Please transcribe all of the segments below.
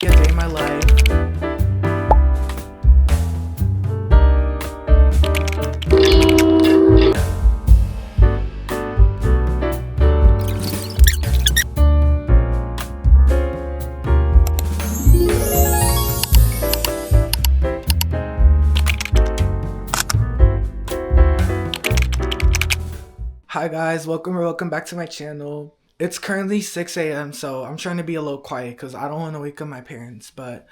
A day in my life. Hi guys, welcome back to my channel. It's currently 6 a.m. so I'm trying to be a little quiet because I don't want to wake up my parents, but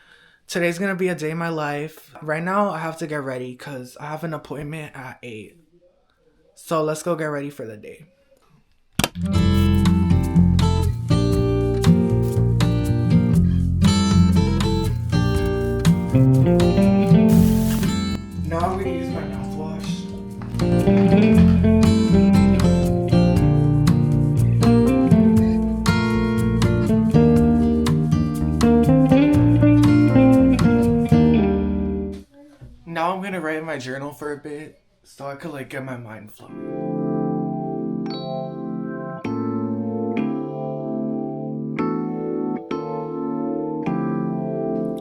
today's gonna be a day in my life. Right now I have to get ready because I have an appointment at 8. So let's go get ready for the day. Now I'm gonna use my mouthwash. Now I'm gonna write in my journal for a bit so I could get my mind flowing.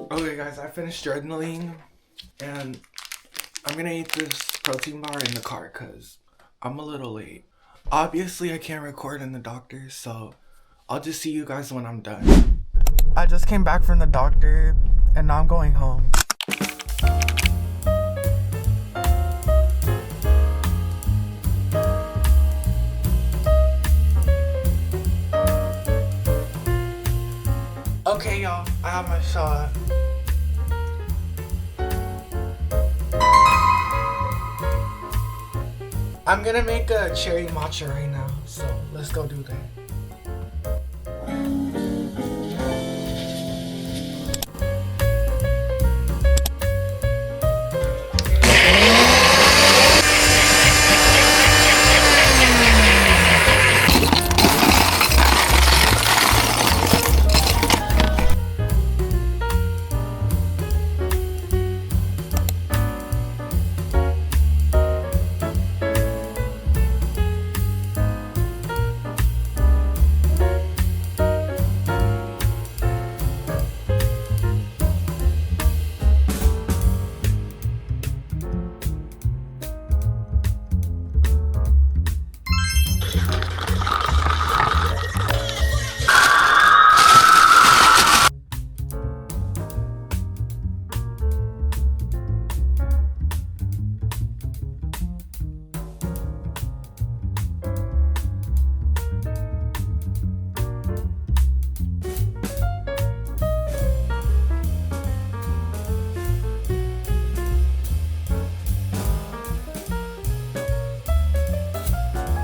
Okay guys, I finished journaling and I'm gonna eat this protein bar in the car because I'm a little late. Obviously I can't record in the doctor, so I'll just see you guys when I'm done. I just came back from the doctor and now I'm going home. Okay y'all, I have my shot. I'm gonna make a cherry matcha right now, so let's go do that.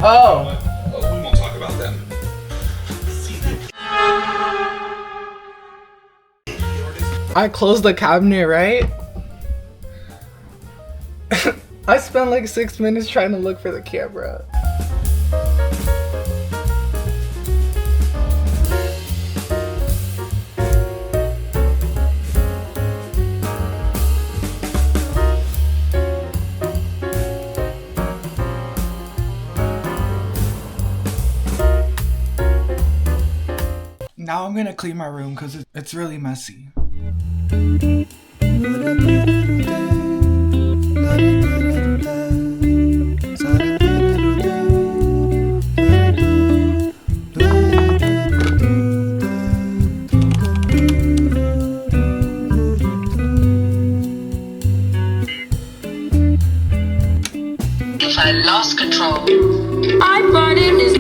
Oh! We won't talk about them. I closed the cabinet, right? I spent like 6 minutes trying to look for the camera. Now I'm gonna clean my room because it's really messy. If I lost control, I brought in this.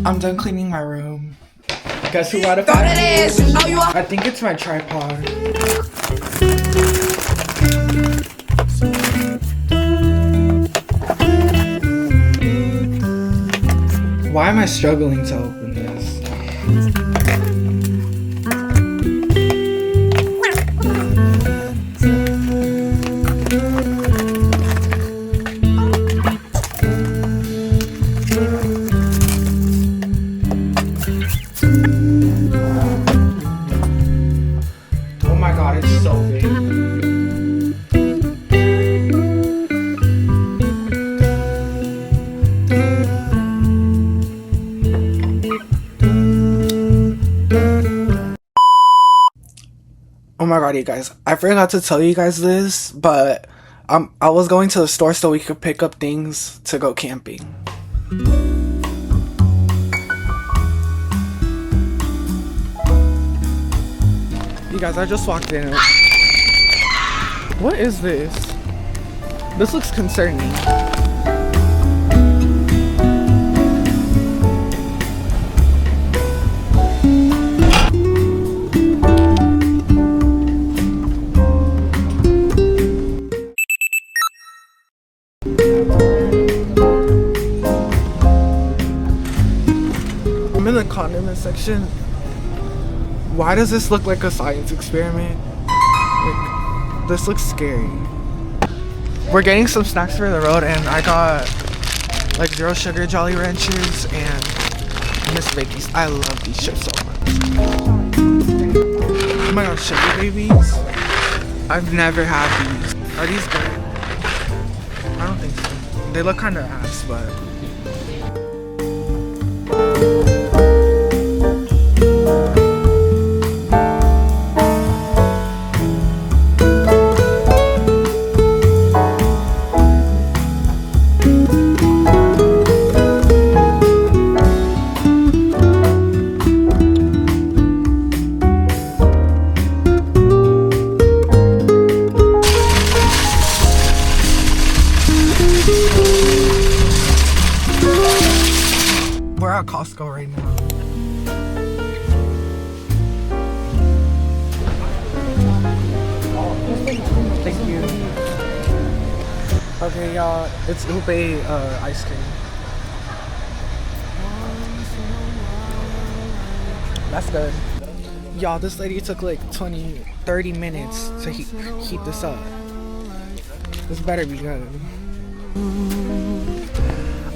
I'm done cleaning my room. Guess who got a fat? I think it's my tripod. Why am I struggling to open this? Oh my god, it's so big. Oh my god, you guys, I forgot to tell you guys this, but I was going to the store so we could pick up things to go camping. You guys, I just walked in. What is this? This looks concerning. I'm in the condiment section. Why does this look like a science experiment? Like, this looks scary. We're getting some snacks for the road, and I got like 0 sugar Jolly Ranchers and Miss Vicky's. I love these chips so much. Oh my god, sugar babies. I've never had these. Are these good? I don't think so. They look kind of ass, but. We're at Costco right now. Thank you. Okay, y'all, it's Ube ice cream. That's good. Y'all, this lady took like 30 minutes to heat this up. This better be good.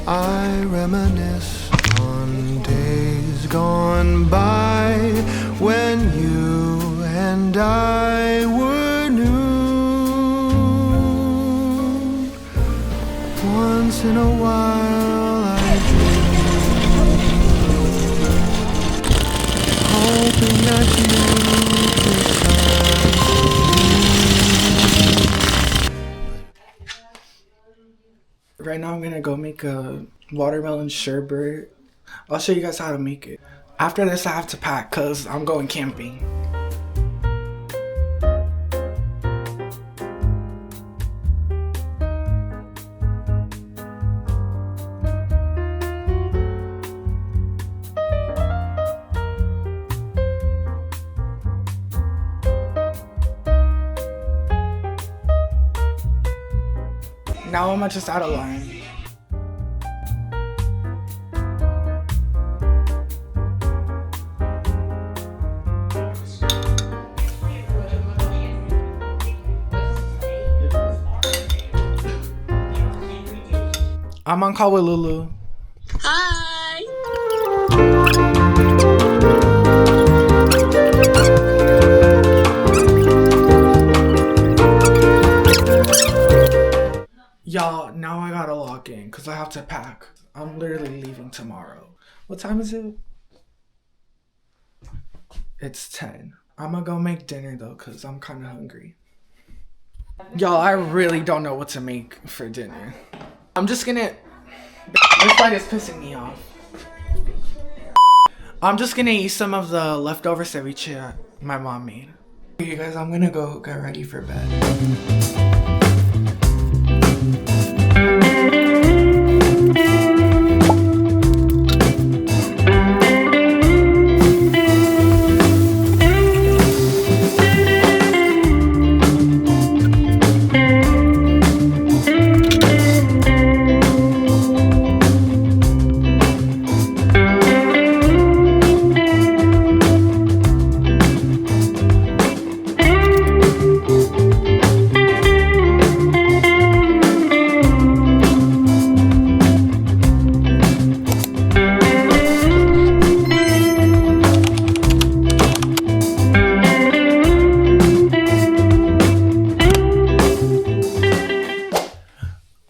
I reminisce on days gone by when you and I were new. Once in a while I dream, hoping that you Right now I'm gonna go make a watermelon sherbet. I'll show you guys how to make it. After this I have to pack cause I'm going camping. Now I'm just out of line. I'm on call with Lulu. Hi. Y'all, now I gotta log in because I have to pack. I'm literally leaving tomorrow. What time is it? It's 10. I'm gonna go make dinner though because I'm kind of hungry. Y'all, I really don't know what to make for dinner. I'm just gonna... This light is pissing me off. I'm just gonna eat some of the leftover ceviche my mom made. You guys, I'm gonna go get ready for bed.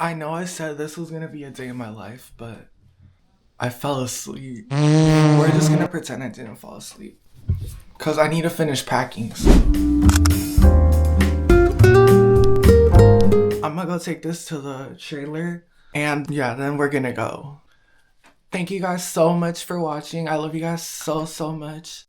I know I said this was gonna be a day in my life, but I fell asleep. We're just gonna pretend I didn't fall asleep. Cause I need to finish packing. So. I'm gonna go take this to the trailer. And yeah, then we're gonna go. Thank you guys so much for watching. I love you guys so much.